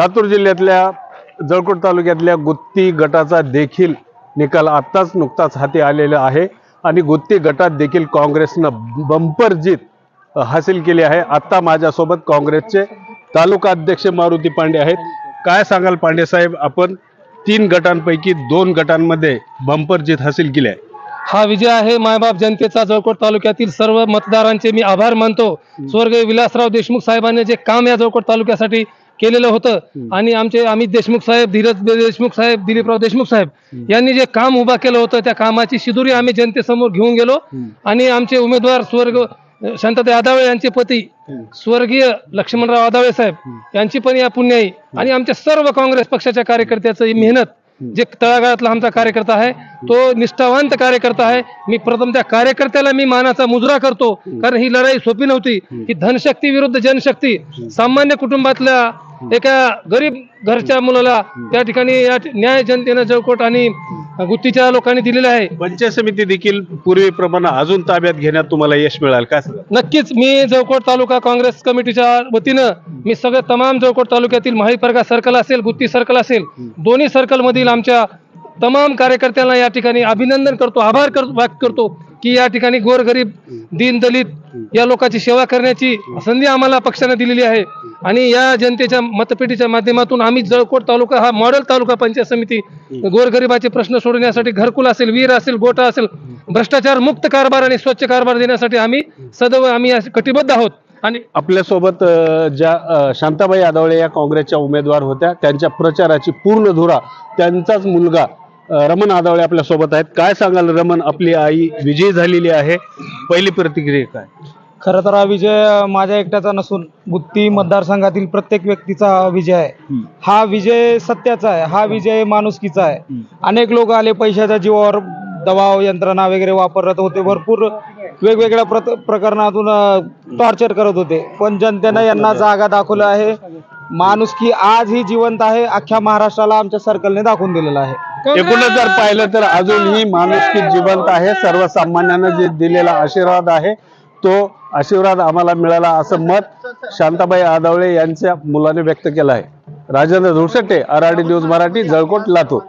लातूर जिल्ह्यातल्या जळकोट तालुक्यातल्या गुत्ती गटाचा देखील निकाल आत्ताच नुकताच हाती आलेला आहे आणि गुत्ती गटात देखील काँग्रेसनं बंपर जीत हासिल केली आहे। आता माझ्यासोबत काँग्रेसचे तालुका अध्यक्ष मारुती पांडे आहेत। काय सांगाल पांडे साहेब, आपण 3 गटांपैकी 2 गटांमध्ये बंपर जीत हासिल केली आहे। हा विजय आहे मायबाप जनतेचा। जळकोट तालुक्यातील सर्व मतदारांचे मी आभार मानतो। स्वर्गीय विलासराव देशमुख साहेबांनी जे काम या जळकोट तालुक्यासाठी केलेलं होतं आणि आमचे अमित देशमुख साहेब, धीरज देशमुख साहेब, दिलीपराव देशमुख साहेब यांनी जे काम उभा केलं होतं त्या कामाची शिदुरी आम्ही जनतेसमोर घेऊन गेलो आणि आमचे उमेदवार स्वर्ग शांताताई आदावळे यांचे पती स्वर्गीय लक्ष्मणराव आदावळे साहेब यांची पण या पुण्याई आणि आमच्या सर्व काँग्रेस पक्षाच्या कार्यकर्त्याची मेहनत, जे तळागाळातला आमचा कार्यकर्ता आहे तो निष्ठावंत कार्यकर्ता आहे। मी प्रथम त्या कार्यकर्त्याला मी मानाचा मुजरा करतो, कारण ही लढाई सोपी नव्हती। ही धनशक्ती विरुद्ध जनशक्ती, सामान्य कुटुंबातल्या एका गरीब घरच्या मुलाला त्या ठिकाणी या न्याय जनतेनं जळकोट आणि गुत्तीच्या लोकांनी दिलेला आहे। पंचायत समिती देखील पूर्वीप्रमाणे अजून ताब्यात घेण्यात तुम्हाला यश मिळाल का? नक्कीच मी जळकोट तालुका काँग्रेस कमिटीच्या वतीनं मी सगळे तमाम जळकोट तालुक्यातील माहीपरगा सर्कल असेल, गुत्ती सर्कल असेल, दोन्ही सर्कल मधील आमच्या तमाम कार्यकर्त्यांना या ठिकाणी अभिनंदन करतो, आभार व्यक्त करतो की या ठिकाणी गोरगरीब, दीन दलित या लोकांची सेवा करण्याची संधी आम्हाला पक्षाने दिलेली आहे आणि या जनतेच्या मतपेटीच्या माध्यमातून आम्ही जळकोट तालुका हा मॉडेल तालुका पंचायत समिती गोरगरिबाचे प्रश्न सोडवण्यासाठी घरकुल असेल, विहीर असेल, गोटा असेल, भ्रष्टाचार मुक्त कारभार आणि स्वच्छ कारभार देण्यासाठी आम्ही सदैव कटिबद्ध आहोत। आणि आपल्यासोबत ज्या शांताबाई आदावळे या काँग्रेसच्या उमेदवार होत्या, त्यांच्या प्रचाराची पूर्ण धुरा त्यांचाच मुलगा रमण आदावळे आपल्या सोबत आहेत। काय सांगाल रमण, आपली आई विजयी झालेली आहे, पहिली प्रतिक्रिया काय? खरं तर हा विजय माझ्या एकट्याचा नसून गुत्ती मतदारसंघातील प्रत्येक व्यक्तीचा विजय आहे। हा विजय सत्याचा आहे, हा विजय माणुसकीचा आहे। अनेक लोक आले, पैशाच्या जीवावर दबाव यंत्रणा वगैरे वापरत होते, भरपूर वेगवेगळ्या प्रकरणातून टॉर्चर करत होते, पण जनतेने यांना जागा दाखवलं आहे। माणुसकी आज ही जिवंत आहे, अख्ख्या महाराष्ट्राला आमच्या सर्कलने दाखवून दिलेलं आहे। एकूणच जर पाहिलं तर अजूनही माणुसकी जिवंत आहे। सर्वसामान्यांना जे दिलेला आशीर्वाद आहे तो आशीर्वाद आम्हाला मिळाला, असं मत शांताबाई आदावळे यांच्या मुलाने व्यक्त केलं आहे। राजेंद्र धुळसट्टे, आरआरडी न्यूज मराठी, जळकोट, लातूर।